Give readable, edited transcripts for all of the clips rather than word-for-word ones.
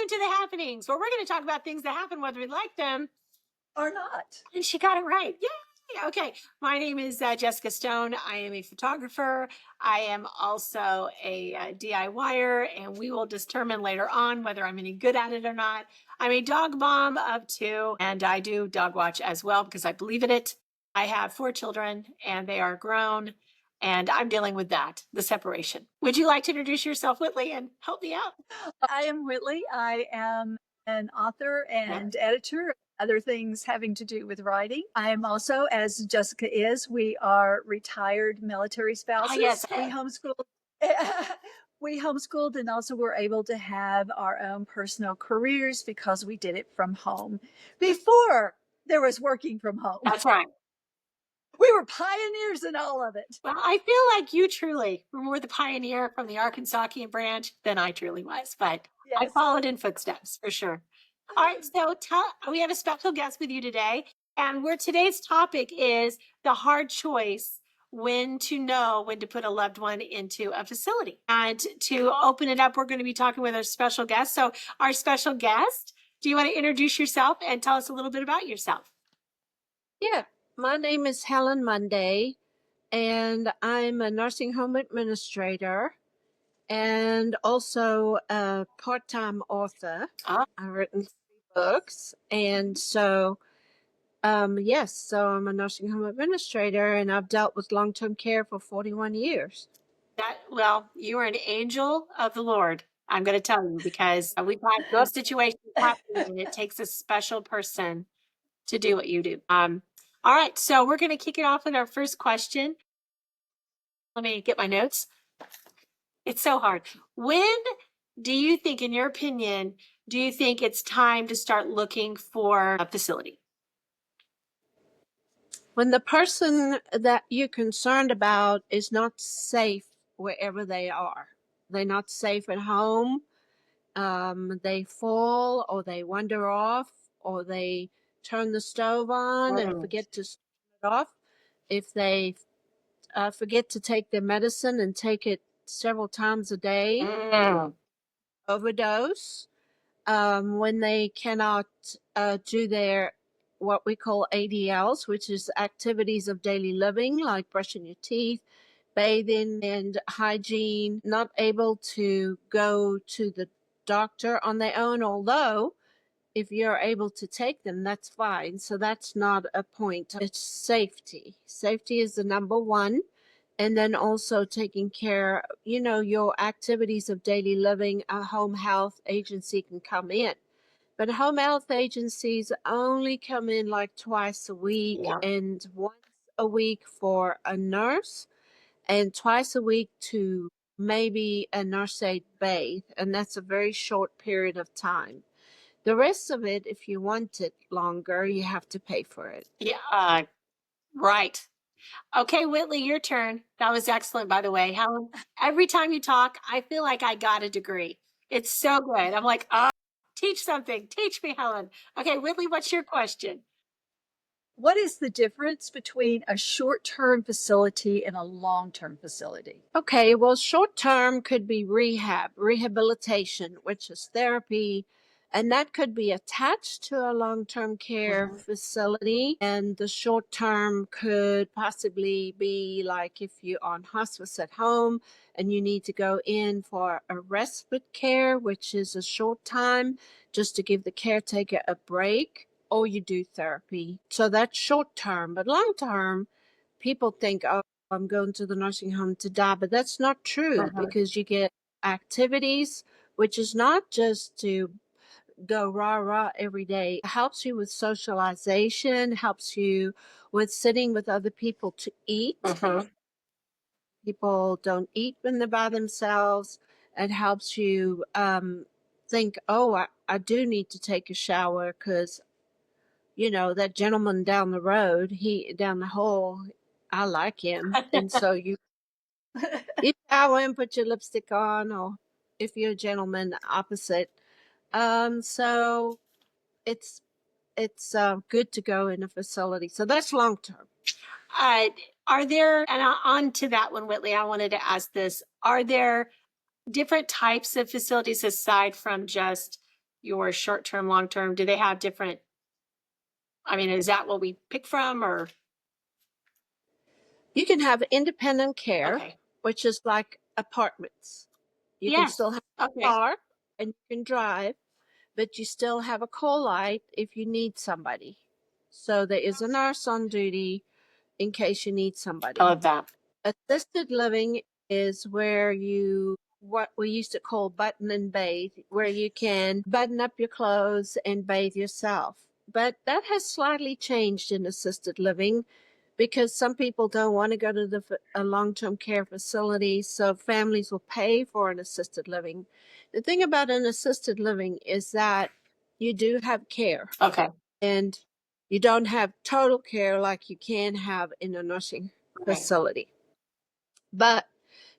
welcome to the happenings, where we're going to talk about things that happen whether we like them or not. And she got it right. Yay! Okay. My name is Jessica Stone. I am a photographer. I am also a DIYer, and we will determine later on whether I'm any good at it or not. I'm a dog mom of 2, and I do dog watch as well because I believe in it. I have 4 children, and they are grown, and I'm dealing with that, the separation. Would you like to introduce yourself, Whitley, and help me out? I am Whitley. I am an author and editor, other things having to do with writing. I am also, as Jessica is, we are retired military spouses. Yes. We homeschooled. We homeschooled and also were able to have our own personal careers because we did it from home before there was working from home. That's right. We were pioneers in all of it. Well, I feel like you truly were more the pioneer from the Arkansasian branch than I truly was, but I Yes. followed in footsteps for sure. All right, so we have a special guest with you today, and today's topic is the hard choice when to know when to put a loved one into a facility. And to open it up, we're going to be talking with our special guest. So our special guest, do you want to introduce yourself and tell us a little bit about yourself? Yeah, my name is Helen Munday, and I'm a nursing home administrator and also a part-time author. Ah. I've written 3 books, and so yes, so I'm a nursing home administrator, and I've dealt with long-term care for 41 years. Well, you are an angel of the Lord. I'm going to tell you because we've had good situations happening, and it takes a special person to do what you do. All right, so we're going to kick it off with our first question. Let me get my notes. It's so hard. When do you think, in your opinion, do you think it's time to start looking for a facility? When the person that you're concerned about is not safe wherever they are, they're not safe at home, they fall or they wander off or they turn the stove on and forget to turn it off. If they forget to take their medicine and take it several times a day, overdose, when they cannot do their what we call ADLs, which is activities of daily living, like brushing your teeth, bathing, and hygiene, not able to go to the doctor on their own, although if you're able to take them, that's fine. So that's not a point. It's safety. Safety is the number one. And then also taking care, your activities of daily living, a home health agency can come in. But home health agencies only come in like twice a week, and once a week for a nurse, and twice a week to maybe a nurse aide bathe. And that's a very short period of time. The rest of it, if you want it longer, you have to pay for it. Yeah, right. Okay, Whitley, your turn. That was excellent, by the way. Helen, every time you talk, I feel like I got a degree. It's so good. I'm like, teach something. Teach me, Helen. Okay, Whitley, what's your question? What is the difference between a short-term facility and a long-term facility? Okay, well, short-term could be rehabilitation, which is therapy, and that could be attached to a long-term care facility. And the short-term could possibly be like if you're on hospice at home and you need to go in for a respite care, which is a short time just to give the caretaker a break, or you do therapy. So that's short-term, but long-term, people think, oh, I'm going to the nursing home to die, but that's not true because you get activities, which is not just to go rah every day. It helps you with socialization, helps you with sitting with other people to eat. People don't eat when they're by themselves. It helps you think, oh, I do need to take a shower because, that gentleman down the road, down the hall, I like him. And so you shower and put your lipstick on, or if you're a gentleman, opposite. So it's good to go in a facility. So that's long term. Are there, and on to that one, Whitley, I wanted to ask this. Are there different types of facilities aside from just your short-term, long-term? Do they have different, I mean, is that what we pick from or? You can have independent care, Okay. which is like apartments. You can Yes. still have a Okay. car and you can drive, but you still have a call light if you need somebody. So there is a nurse on duty in case you need I somebody. love that. Assisted living is where you, what we used to call button and bathe, where you can button up your clothes and bathe yourself. But that has slightly changed in assisted living because some people don't want to go to a long-term care facility, so families will pay for an assisted living. The thing about an assisted living is that you do have care, Okay. and you don't have total care like you can have in a nursing Right. facility. But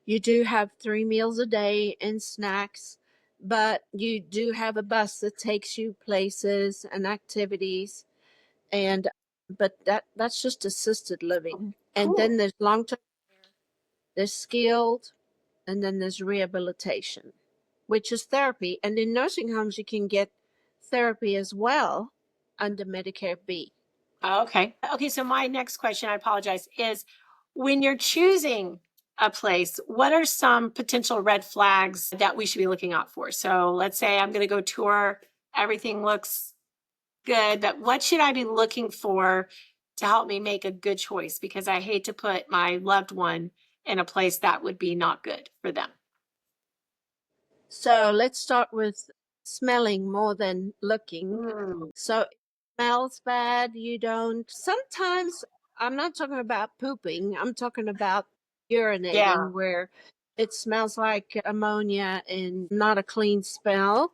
you do have 3 meals a day and snacks, but you do have a bus that takes you places and activities, and but that's just assisted living. And then Cool. there's long-term, there's skilled, and then there's rehabilitation, which is therapy. And in nursing homes you can get therapy as well under Medicare B. Okay. Okay. So my next question, I apologize, is when you're choosing a place, what are some potential red flags that we should be looking out for? So let's say I'm going to go tour, everything looks good, but what should I be looking for to help me make a good choice? Because I hate to put my loved one in a place that would be not good for them. So let's start with smelling more than looking. Mm, So it smells bad. You don't. Sometimes I'm not talking about pooping. I'm talking about yeah. urinating, where it smells like ammonia and not a clean smell.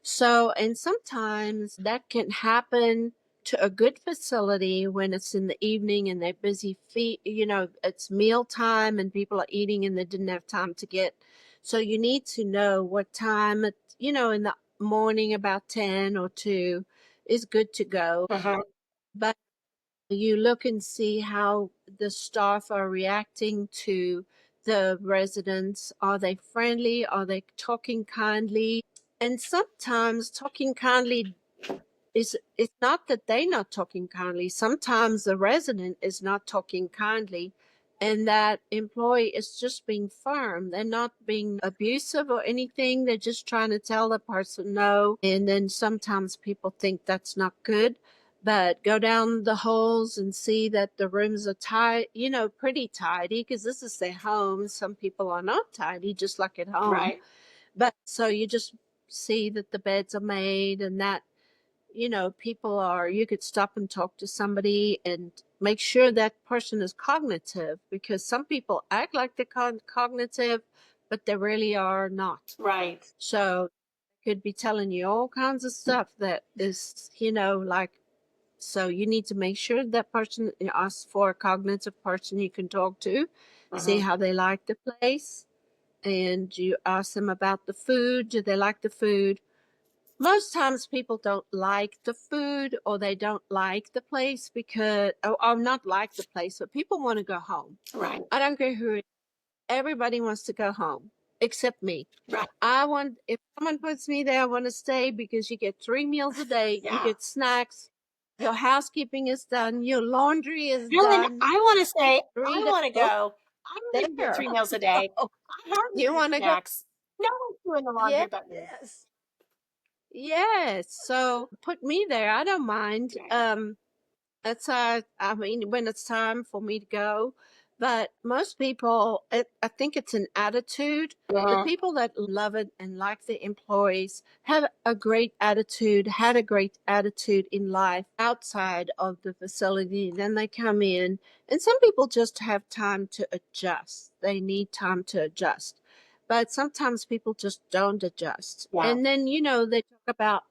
So, and sometimes that can happen to a good facility when it's in the evening and they're busy feet, it's mealtime and people are eating and they didn't have time to get. So you need to know what time, in the morning about 10 or 2 is good to go. Mhm. But you look and see how the staff are reacting to the residents. Are they friendly? Are they talking kindly? And sometimes talking kindly is, it's not that they're not talking kindly. Sometimes the resident is not talking kindly, and that employee is just being firm. They're not being abusive or anything. They're just trying to tell the person no. And then sometimes people think that's not good. But go down the holes and see that the rooms are pretty tidy, because this is their home. Some people are not tidy, just like at home. Right. But so you just see that the beds are made, and that people are, you could stop and talk to somebody and make sure that person is cognitive, because some people act like they're cognitive, but they really are not. Right. So could be telling you all kinds of stuff that is, like, so you need to make sure that person, you ask for a cognitive person you can talk to, see Mhm. how they like the place, and you ask them about the food. Do they like the food? Most times people don't like the food, or they don't like the place because, or not like the place, but people want to go home. Right. I don't care who it is. Everybody wants to go home except me. Right. If someone puts me there, I want to stay because you get 3 meals a day, you Yeah. get snacks, your housekeeping is done, your laundry is Helen, done. I want to say, I 3 days want to go. I don't even get there. 3 meals a day. I hardly You get want to go? snacks. No one's doing the laundry but me. Yes. Yes. So put me there. I don't mind. Right. That's I mean, when it's time for me to go. But most people, I think it's an attitude. The Mhm. people that love it and like the employees have a great attitude, had a great attitude in life outside of the facility. Then they come in, and some people just have time to adjust. They need time to adjust. But sometimes people just don't adjust. Yeah. And then, they talk about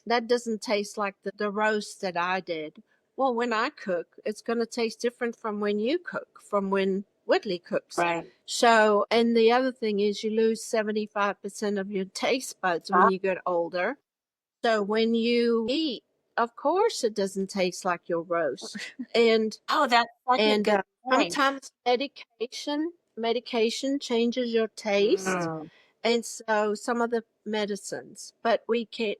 that doesn't taste like the roast that I did. Well, when I cook, it's going to taste different from when you cook, from when Whitley cooks. Right. So, and the other thing is you lose 75% of your taste buds when you get older. So when you eat, of course, it doesn't taste like your roast. And, Oh, that's such a and good point. sometimes medication changes your taste. Mm. And so some of the medicines, but we can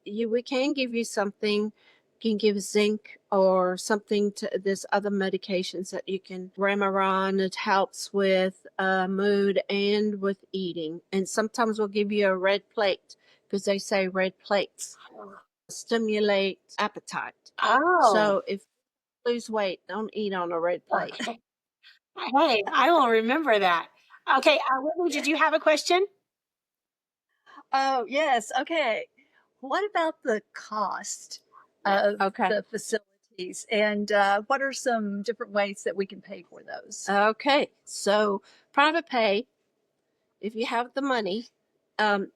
give you something, can give zinc or something to this other medications that you can Remeron. It helps with mood and with eating. And sometimes we'll give you a red plate because they say red plates stimulate appetite. Oh, So if you lose weight, don't eat on a red plate. okay. Hey, I will remember that. Okay, Whitney, did you have a question? Oh, yes. Okay. What about the cost of Okay. the facilities, and what are some different ways that we can pay for those? Okay. So private pay, if you have the money, um,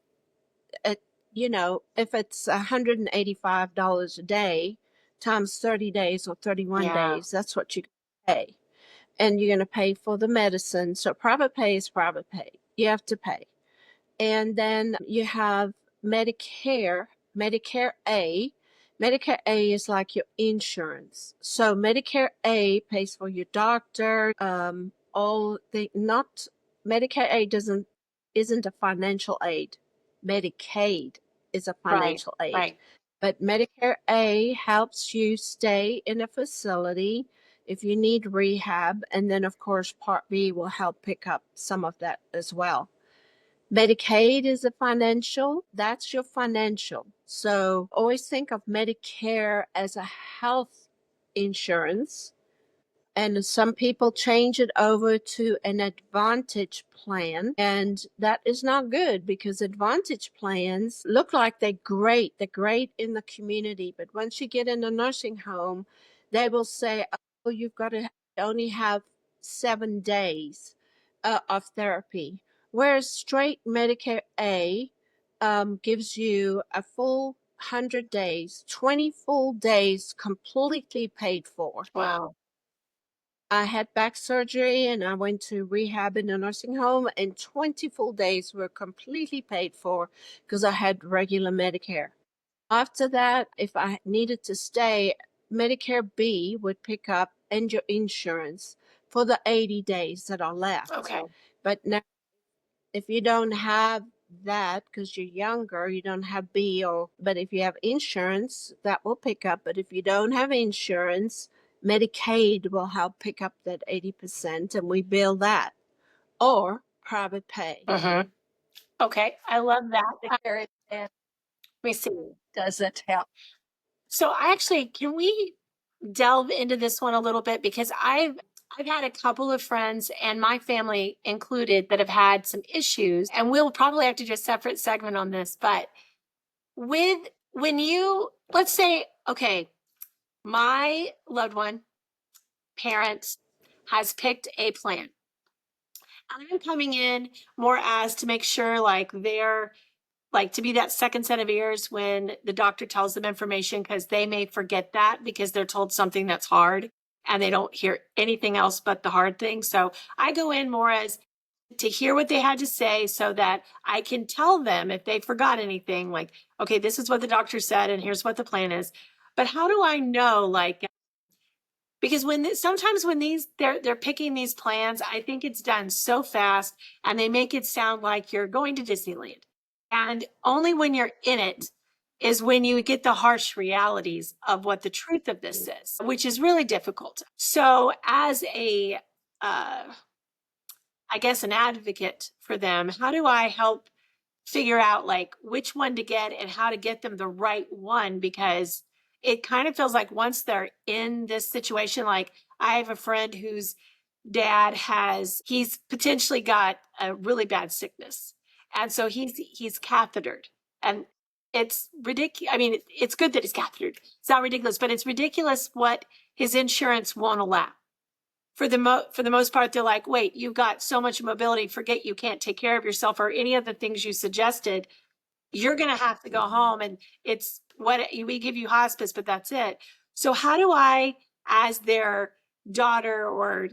it, if it's $185 a day times 30 days or 31 Yeah. days, that's what you pay. And you're going to pay for the medicine. So private pay is private pay. You have to pay. And then you have Medicare, Medicare A. Medicare A is like your insurance. So Medicare A pays for your doctor, all the not Medicare A isn't a financial aid. Medicaid is a Right, financial aid. right. But Medicare A helps you stay in a facility if you need rehab. And then, of course, Part B will help pick up some of that as well. Medicaid is a financial, that's your financial. So always think of Medicare as a health insurance. And some people change it over to an Advantage plan. And that is not good because Advantage plans look like they're great. They're great in the community. But once you get in a nursing home, they will say, oh, you've got to only have 7 days of therapy. Whereas straight Medicare A gives you a full 100 days, 20 full days completely paid for. Wow. I had back surgery and I went to rehab in a nursing home, and 20 full days were completely paid for because I had regular Medicare. After that, if I needed to stay, Medicare B would pick up and your insurance for the 80 days that are left. Okay. But now, if you don't have that because you're younger, you don't have B, but if you have insurance, that will pick up. But if you don't have insurance, Medicaid will help pick up that 80%, and we bill that, or private pay. Mm-hmm. Okay, I love that. Medicare and Let me see. doesn't help. So can we delve into this one a little bit because I've had a couple of friends and my family included that have had some issues, and we'll probably have to do a separate segment on this. But with when you let's say, okay, my loved one, parent, has picked a plan. I'm coming in more as to make sure like they're like to be that second set of ears when the doctor tells them information because they may forget that because they're told something that's hard and they don't hear anything else but the hard thing. So I go in more as to hear what they had to say so that I can tell them if they forgot anything, like, okay, this is what the doctor said and here's what the plan is. But how do I know, like, because sometimes when they're picking these plans, I think it's done so fast and they make it sound like you're going to Disneyland. And only when you're in it is when you get the harsh realities of what the truth of this is, which is really difficult. So as I guess an advocate for them, how do I help figure out like which one to get and how to get them the right one? Because it kind of feels like once they're in this situation, like I have a friend whose dad he's potentially got a really bad sickness. And so he's cathetered, and it's ridiculous. I mean, it's good that he's cathetered. It's not ridiculous, but it's ridiculous what his insurance won't allow. For the most part, they're like, wait, you've got so much mobility, forget you can't take care of yourself or any of the things you suggested. You're going to have to go home, and it's what we give you hospice, but that's it. So how do I, as their daughter or,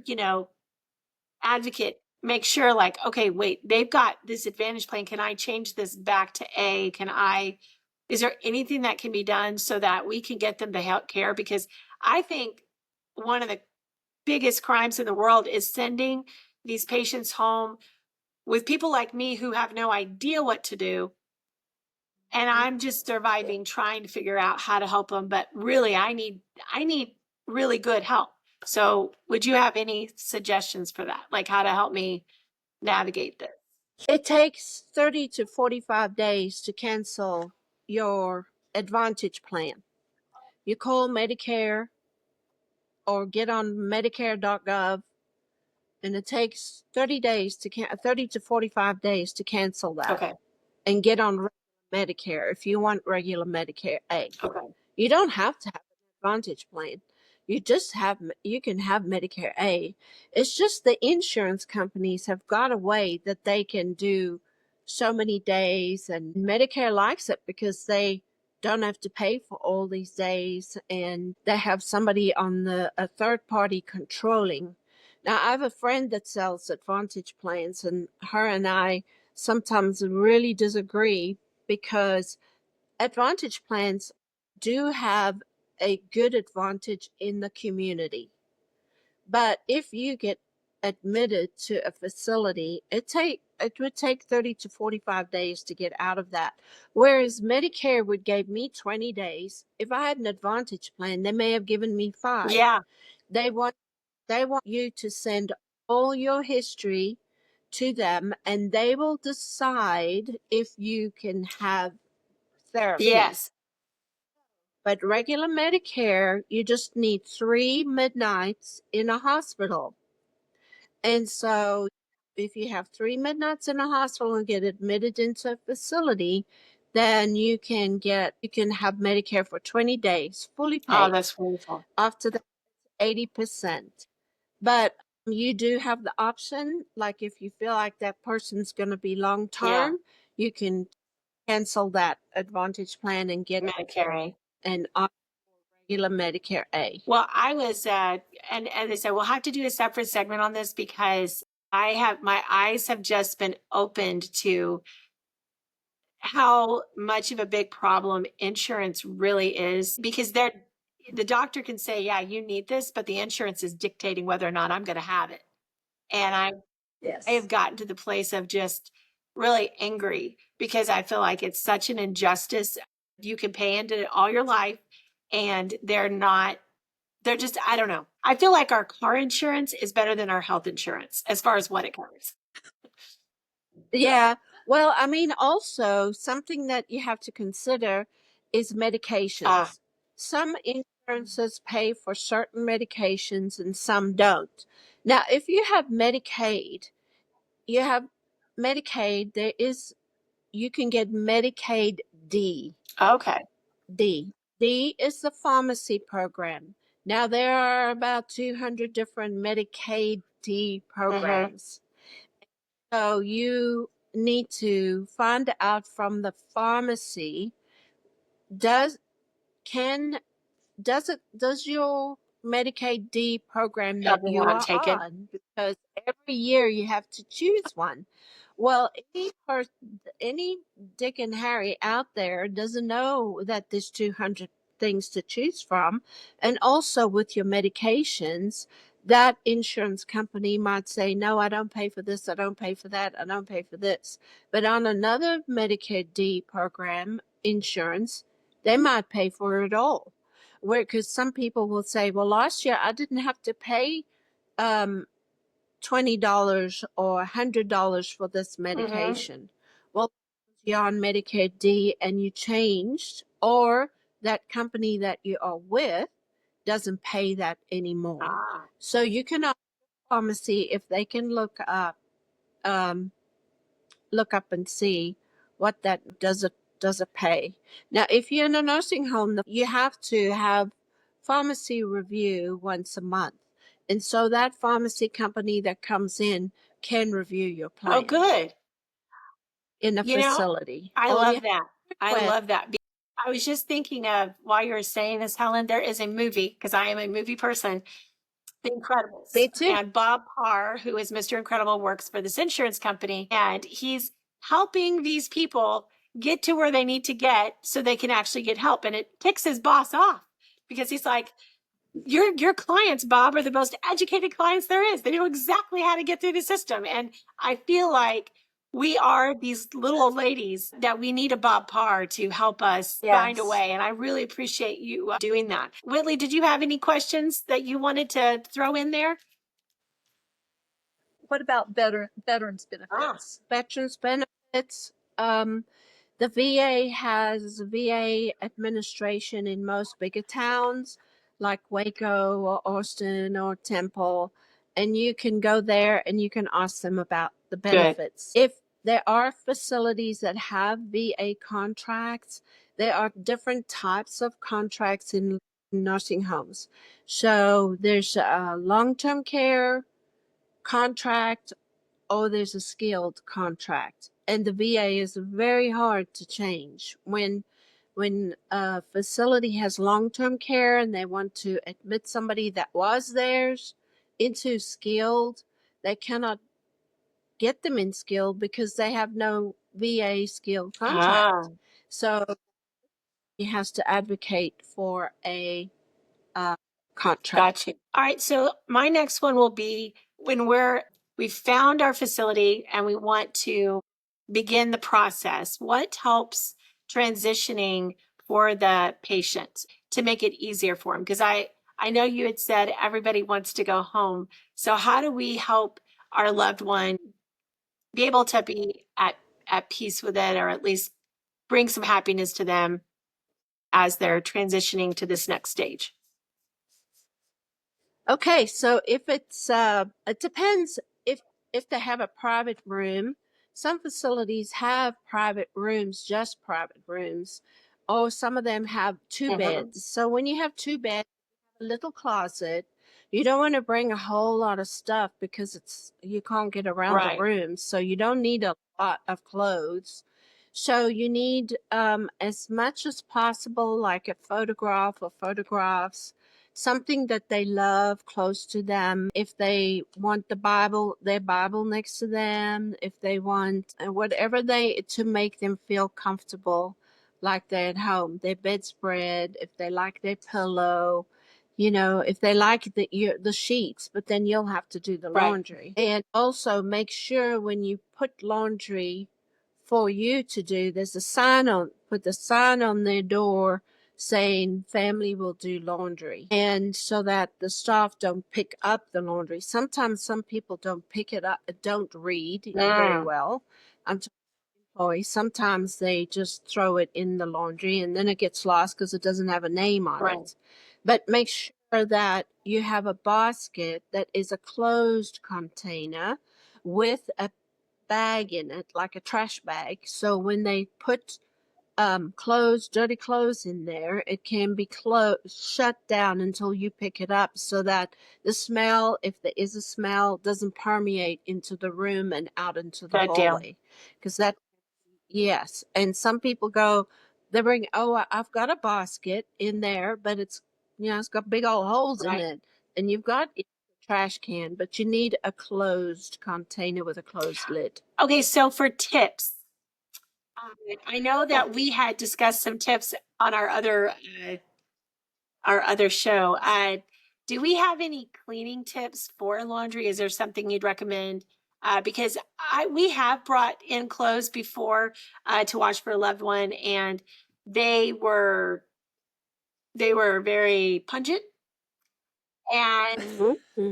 advocate, make sure like, okay, wait, they've got this Advantage plan. Can I change this back to A? Is there anything that can be done so that we can get them the health care? Because I think one of the biggest crimes in the world is sending these patients home with people like me who have no idea what to do. And I'm just surviving, trying to figure out how to help them. But really, I need really good help. So would you have any suggestions for that? Like how to help me navigate this? It takes 30 to 45 days to cancel your Advantage plan. You call Medicare or get on Medicare.gov, and it takes 30 to 45 days to cancel that Okay. and get on Medicare if you want regular Medicare A. Okay. You don't have to have an Advantage plan. You can have Medicare A. It's just the insurance companies have got a way that they can do so many days, and Medicare likes it because they don't have to pay for all these days, and they have somebody on a third party controlling. Now, I have a friend that sells Advantage plans, and her and I sometimes really disagree because Advantage plans do have a good advantage in the community. But if you get admitted to a facility, it would take 30 to 45 days to get out of that. Whereas Medicare would give me 20 days. If I had an Advantage plan, they may have given me 5. Yeah. They want you to send all your history to them, and they will decide if you can have therapy. Yes. But regular Medicare, you just need 3 midnights in a hospital. And so if you have 3 midnights in a hospital and get admitted into a facility, then you can have Medicare for 20 days, fully Oh, paid. that's wonderful. After that, 80%. But you do have the option, like if you feel like that person's going to be long term, you can cancel that Advantage plan and get Medicare. an regular Medicare A. Well, I was, and they said we'll have to do a separate segment on this because my eyes have just been opened to how much of a big problem insurance really is, because the doctor can say, yeah, you need this, but the insurance is dictating whether or not I'm going to have it. And I have Yes. gotten to the place of just really angry because I feel like it's such an injustice. You can pay into it all your life and they're just, I don't know. I feel like our car insurance is better than our health insurance as far as what it covers. Yeah. Well, I mean, also something that you have to consider is medications. Some insurances pay for certain medications and some don't. Now, if you have Medicaid, you can get Medicaid D. Okay. D is the pharmacy program. Now, there are about 200 different Medicaid D programs. So you need to find out from the pharmacy, does your Medicaid D program that Everyone you I'm are taking. on? Because every year you have to choose one. Well, any Dick and Harry out there doesn't know that there's 200 things to choose from. And also with your medications, that insurance company might say, no, I don't pay for this, I don't pay for that, I don't pay for this. But on another Medicare D program insurance, they might pay for it all. Because some people will say, well, last year I didn't have to pay $20 or $100 for this medication. Well, you're on Medicare D and you changed, or that company that you are with doesn't pay that anymore. So you can ask the pharmacy if they can look up and see what that does it pay. Now, if you're in a nursing home, you have to have pharmacy review once a month. And so that pharmacy company that comes in can review your plan. Oh, good. In a facility. I love that. I request- love that. I was just thinking of, while you were saying this, Helen, there is a movie, because I am a movie person, The Incredibles. Me too. And Bob Parr, who is Mr. Incredible, works for this insurance company, and he's helping these people get to where they need to get so they can actually get help. And it ticks his boss off because he's like, your clients, Bob, are the most educated clients there is. They know exactly how to get through the system. And I feel like we are these little old ladies that we need a Bob Parr to help us find a Yes. way. And I really appreciate you doing that. Whitley, did you have any questions that you wanted to throw in there? What about veterans Ah, benefits? Veterans benefits. The VA has VA administration in most bigger towns like Waco or Austin or Temple, and you can go there and you can ask them about the good. benefits. If there are facilities that have VA contracts, there are different types of contracts in nursing homes. So there's a long-term care contract, or there's a skilled contract, and the VA is very hard to change. When a facility has long-term care and they want to admit somebody that was theirs into skilled, they cannot get them in skilled because they have no VA skilled contract. Ah, So he has to advocate for a contract. got you. All right. So my next one will be when we've found our facility and we want to begin the process. What helps transitioning for the patient to make it easier for them? Because I know you had said everybody wants to go home. So how do we help our loved one be able to be at peace with it, or at least bring some happiness to them as they're transitioning to this next stage? Okay, so if it's it depends if they have a private room. Some facilities have private rooms, just private rooms, or some of them have 2 Mhm. beds. So when you have 2 beds, a little closet, you don't want to bring a whole lot of stuff because you can't get around the Right. room. So you don't need a lot of clothes. So you need as much as possible, like a photograph or photographs, something that they love close to them. If they want their Bible next to them, if they want whatever to make them feel comfortable, like they're at home, their bedspread, if they like their pillow, if they like the sheets, but then you'll have to do the Right. laundry. And also make sure when you put laundry for you to do, put the sign on their door saying family will do laundry, and so that the staff don't pick up the laundry. Sometimes some people don't pick it up, don't read very well. I'm talking employees. Sometimes they just throw it in the laundry and then it gets lost because it doesn't have a name on Right. it. But make sure that you have a basket that is a closed container with a bag in it, like a trash bag. So when they put dirty clothes in there, it can be shut down until you pick it up, so that the smell, if there is a smell, doesn't permeate into the room and out into the Good deal. hallway. Because yes. And some people they bring, oh, I've got a basket in there, but it's got big old holes in Right. it. And you've got a trash can, but you need a closed container with a closed lid. Okay. So for tips, I know that we had discussed some tips on our other show. Do we have any cleaning tips for laundry? Is there something you'd recommend? Because we have brought in clothes before to wash for a loved one, and they were very pungent. And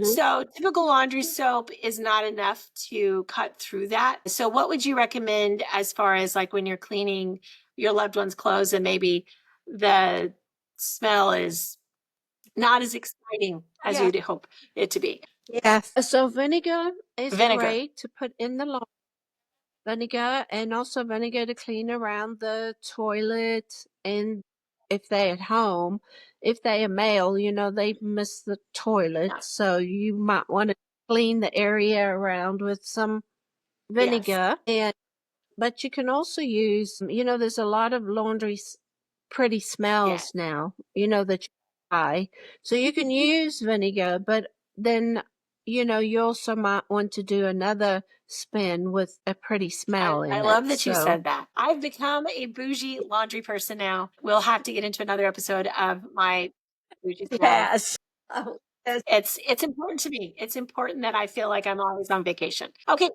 so typical laundry soap is not enough to cut through that. So what would you recommend as far as like when you're cleaning your loved one's clothes and maybe the smell is not as exciting as Yeah. you'd hope it to be? Yes. So vinegar is Vinegar. great to put in the laundry. Vinegar, and also vinegar to clean around the toilet. And if they're at home, if they are male, they miss the toilet. Yeah. So you might want to clean the area around with some vinegar. But you can also use, there's a lot of pretty smells now, that you buy. So you can use vinegar, but then, you also might want to do another spin with a pretty smell in I it. love that you So said that. I've become a bougie laundry person now. We'll have to get into another episode of my bougie smell. Yes. Oh, yes. It's important to me. It's important that I feel like I'm always on vacation. Okay.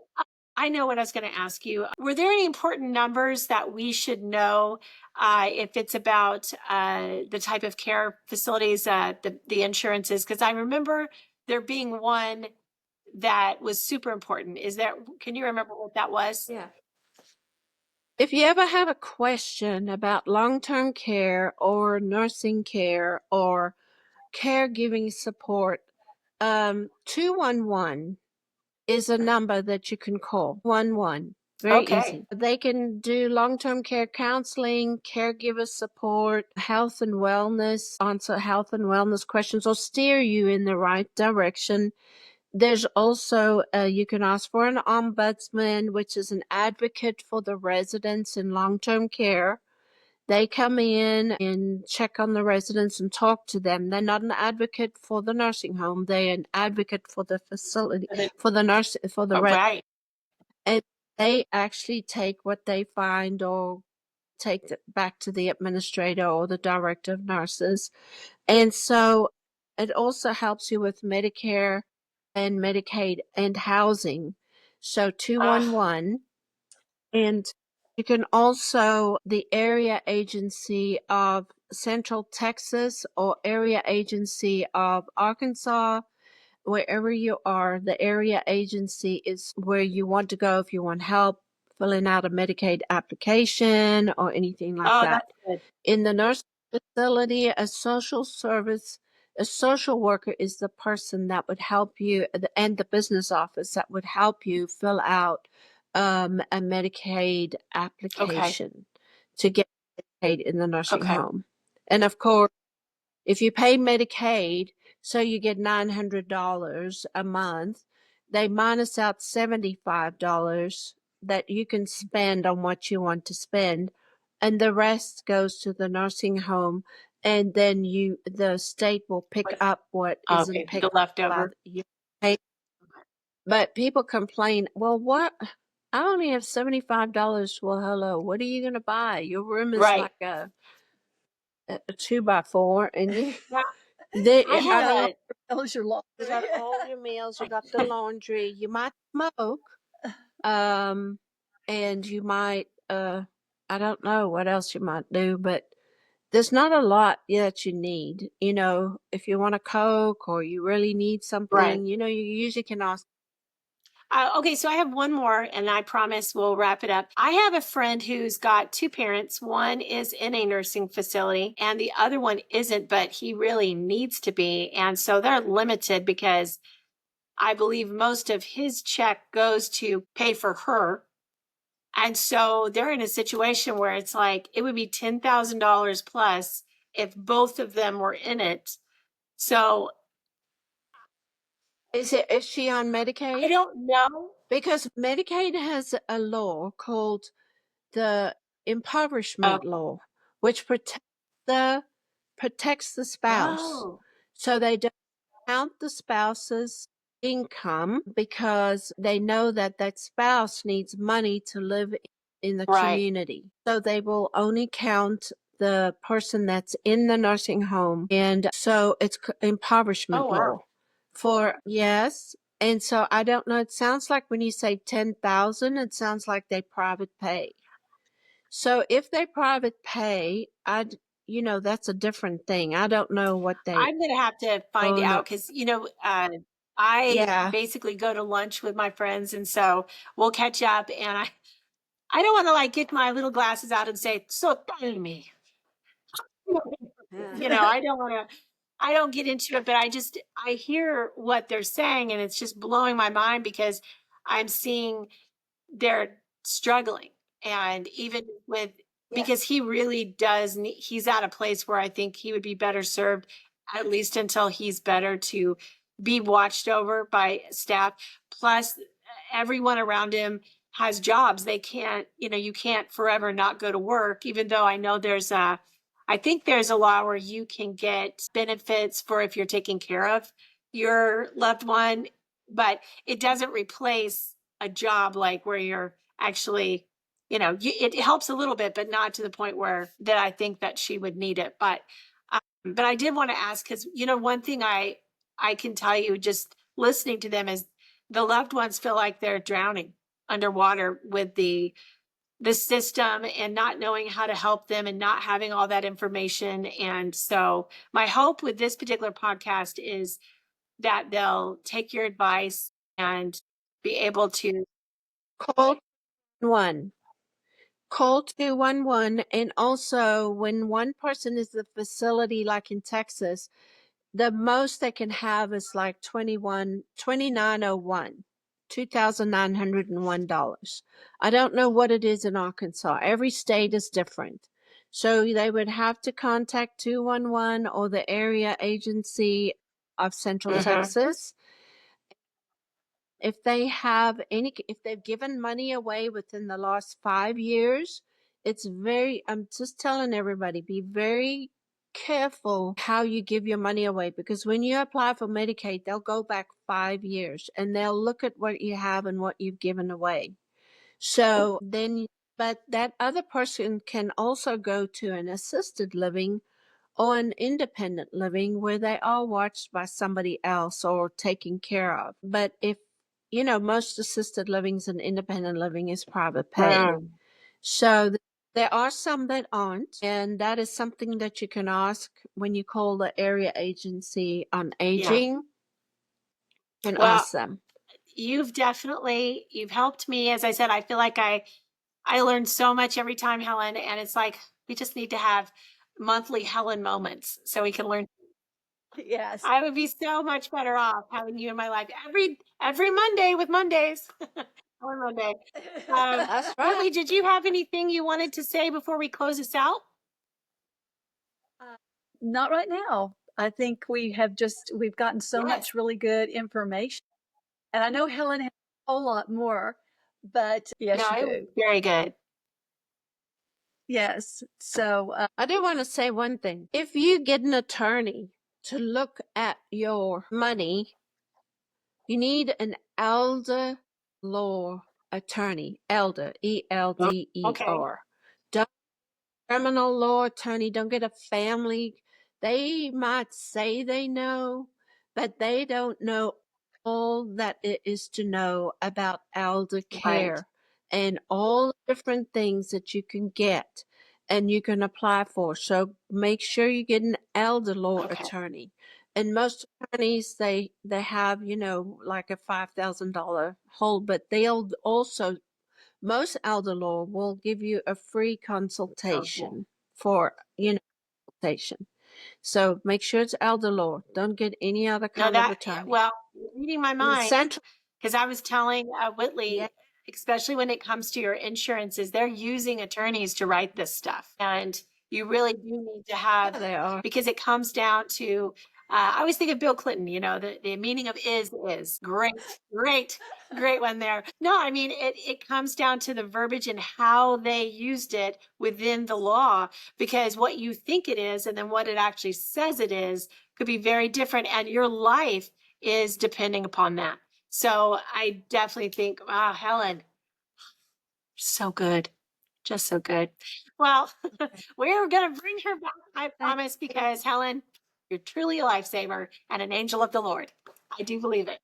I know what I was going to ask you. Were there any important numbers that we should know if it's about the type of care facilities, the insurances? Because I remember there being one that was super important. Can you remember what that was? Yeah. If you ever have a question about long-term care or nursing care or caregiving support, 211 is a number that you can call. 11. Very Okay. easy. They can do long-term care counseling, caregiver support, health and wellness, answer health and wellness questions, or steer you in the right direction. There's also, you can ask for an ombudsman, which is an advocate for the residents in long-term care. They come in and check on the residents and talk to them. They're not an advocate for the nursing home. They're an advocate for the facility, for the nurse, for the Oh, resident. right. And they actually take what they find or take it back to the administrator or the director of nurses. And so it also helps you with Medicare and Medicaid and housing. So 211. And you can also, the area agency of Central Texas or area agency of Arkansas, wherever you are, the area agency is where you want to go if you want help filling out a Medicaid application or anything like Oh, that. that's good. In the nursing facility, a social worker is the person that would help you, and the business office that would help you fill out a Medicaid Okay. application to get Medicaid in the nursing Okay. home. And of course, if you pay Medicaid, so you get $900 a month, they minus out $75 that you can spend on what you want to spend, and the rest goes to the nursing home, and then the state will pick What- up what Okay. isn't The picked up by leftover. you. But people complain, well, what? I only have $75. Well, hello, what are you going to buy? Your room is Right. like a 2x4, and you Yeah. they I got had a a, Those are laundry. you got all your meals, you got the laundry, you might smoke, um, and you might I don't know what else you might do, but there's not a lot that you need. If you want a Coke or you really need right. something, you usually can ask. Okay, so I have one more and I promise we'll wrap it up. I have a friend who's got two parents. One is in a nursing facility and the other one isn't, but he really needs to be. And so they're limited because I believe most of his check goes to pay for her. And so they're in a situation where it's like it would be $10,000 plus if both of them were in it. So Is she on I Medicaid? don't know. Because Medicaid has a law called the impoverishment Okay. law, which protects the spouse. Oh, So they don't count the spouse's income because they know that that spouse needs money to live in the right. community. So they will only count the person that's in the nursing home. And so it's Oh, impoverishment wow. law for, yes. And so I don't know. It sounds like when you say 10,000, it sounds like they private pay. So if they private pay, that's a different thing. I don't know what they I'm gonna have to find own. out because I Yeah. basically go to lunch with my friends, and so we'll catch up. And I don't want to like get my little glasses out and say, "So tell me," I don't want to. I don't get into it, but I hear what they're saying, and it's just blowing my mind because I'm seeing they're struggling. And even with, Yeah. because he really does need, he's at a place where I think he would be better served, at least until he's better, to be watched over by staff. Plus, everyone around him has jobs. They can't, you can't forever not go to work, even though I know I think there's a law where you can get benefits for if you're taking care of your loved one, but it doesn't replace a job like where you're actually, it helps a little bit, but not to the point where that I think that she would need it. But I did want to ask because one thing I can tell you just listening to them is the loved ones feel like they're drowning. underwater with the system and not knowing how to help them and not having all that information. And so my hope with this particular podcast is that they'll take your advice and be able to. Call one. Call 211. And also, when one person is the facility, like in Texas, the most they can have is like 2901, $2,901. I don't know what it is in Arkansas. Every state is different. So they would have to contact 211 or the area agency of Central Texas. If they've given money away within the last 5 years, I'm just telling everybody, be very careful how you give your money away, because when you apply for Medicaid, they'll go back 5 years and they'll look at what you have and what you've given away. So then, but that other person can also go to an assisted living or an independent living where they are watched by somebody else or taken care of. But if, most assisted livings and independent living is private pay. So there are some that aren't, and that is something that you can ask when you call the area agency on aging. And Well, ask them. you've helped me. As I said, I feel like I learn so much every time, Helen, and it's like we just need to have monthly Helen moments so we can learn. Yes. I would be so much better off having you in my life every Monday with Mondays. Helen Munday. That's right. Whitley, did you have anything you wanted to say before we close this out? Not right now. I think we've gotten so Yes. much really good information. And I know Helen has a whole lot more, but yes, No, you it was do. very good. Yes. So I do want to say one thing. If you get an attorney to look at your money, you need an elder law attorney. Elder, ELDER. Don't criminal law attorney. Don't get a family. They might say they know, but they don't know all that it is to know about elder care and all the different things that you can get and you can apply for. So make sure you get an elder law attorney. And most attorneys, they have, like a $5,000 hold, but they'll also, most elder law will give you a free consultation for, consultation. So make sure it's elder law. Don't get any other kind of attorney. Well, reading my mind, because I was telling Whitley, especially when it comes to your insurances, they're using attorneys to write this stuff. And you really do need to have, they are. because it comes down to, I always think of Bill Clinton, the meaning of is great one there. No, I mean, it comes down to the verbiage and how they used it within the law, because what you think it is and then what it actually says it is could be very different. And your life is depending upon that. So I definitely think, wow, Helen, so good. Just so good. Well, we're going to bring her back, I promise, because Helen, you're truly a lifesaver and an angel of the Lord. I do believe it.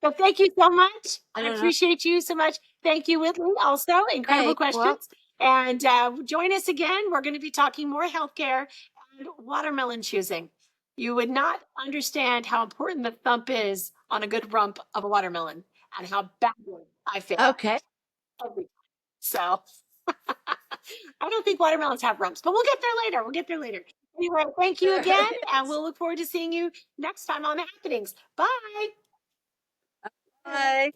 So thank you so much. I appreciate you so much. Thank you, Whitley. Also, incredible questions. And join us again. We're going to be talking more healthcare and watermelon choosing. You would not understand how important the thump is on a good rump of a watermelon and how badly I feel. Okay. So I don't think watermelons have rumps, but we'll get there later. Anyway, thank you again. And we'll look forward to seeing you next time on The Happenings. Bye. bye.